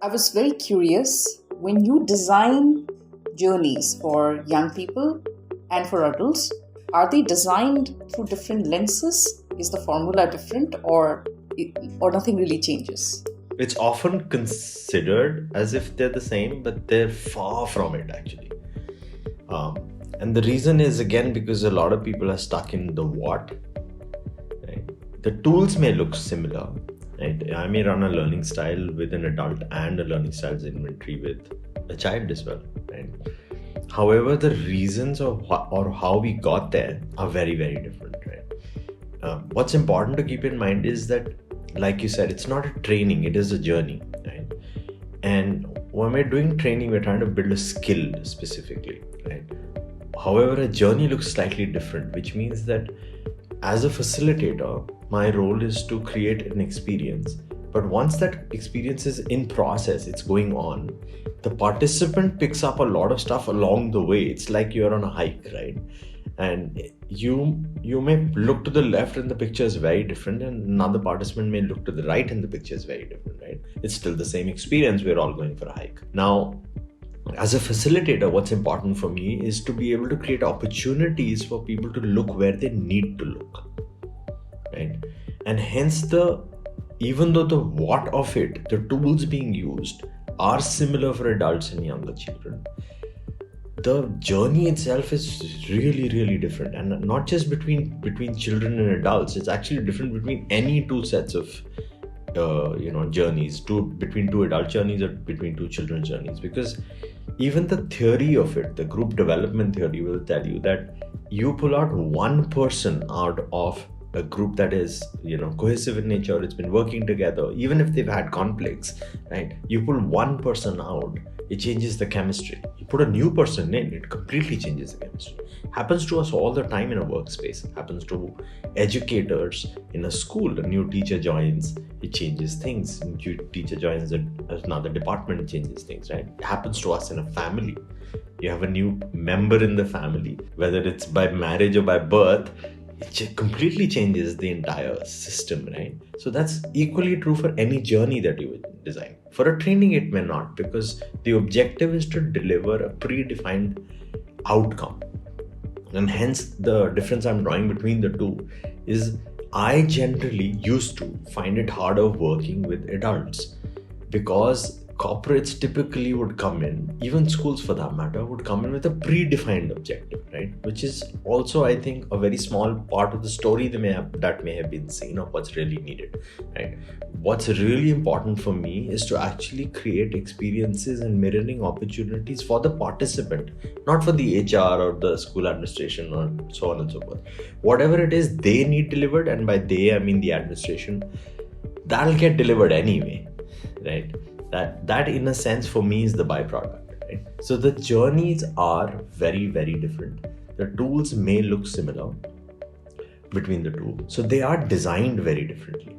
I was very curious when you design journeys for young people and for adults, are they designed through different lenses? Is the formula different or nothing really changes? It's often considered as if they're the same, but they're far from it actually. Um, and the reason is again because a lot of people are stuck in the what. Right? The tools may look similar. Right? I may run a learning style with an adult and a learning styles inventory with a child as well. Right? However, the reasons or how we got there are very, very different. Right? What's important to keep in mind is that, like you said, it's not a training, it is a journey. Right? And when we're doing training, we're trying to build a skill specifically. Right? However, a journey looks slightly different, which means that as a facilitator, my role is to create an experience. But once that experience is in process, it's going on, the participant picks up a lot of stuff along the way. It's like you're on a hike, right? And you may look to the left and the picture is very different, and another participant may look to the right and the picture is very different, right? It's still the same experience. We're all going for a hike. Now, as a facilitator, what's important for me is to be able to create opportunities for people to look where they need to look, right? And hence even though the what of it, the tools being used are similar for adults and younger children, the journey itself is really, really different. And not just between children and adults, it's actually different between any two sets of journeys, between two adult journeys or between two children's journeys. Because even the theory of it, the group development theory, will tell you that you pull out one person out of a group that is cohesive in nature, it's been working together, even if they've had conflicts, right? You pull one person out, it changes the chemistry. You put a new person in, it completely changes the chemistry. Happens to us all the time in a workspace. Happens to educators in a school. A new teacher joins, it changes things. A new teacher joins another department, it changes things, right? It happens to us in a family. You have a new member in the family, whether it's by marriage or by birth, it completely changes the entire system, right? So that's equally true for any journey that you would design. For a training, it may not, because the objective is to deliver a predefined outcome. And hence the difference I'm drawing between the two is I generally used to find it harder working with adults, because corporates typically would come in, even schools for that matter, would come in with a predefined objective, right? Which is also, I think, a very small part of the story that may have been seen of what's really needed, right? What's really important for me is to actually create experiences and mirroring opportunities for the participant, not for the HR or the school administration or so on and so forth. Whatever it is they need delivered, and by they I mean the administration, that'll get delivered anyway, right? That in a sense for me is the byproduct, right? So the journeys are very, very different. The tools may look similar between the two, so they are designed very differently.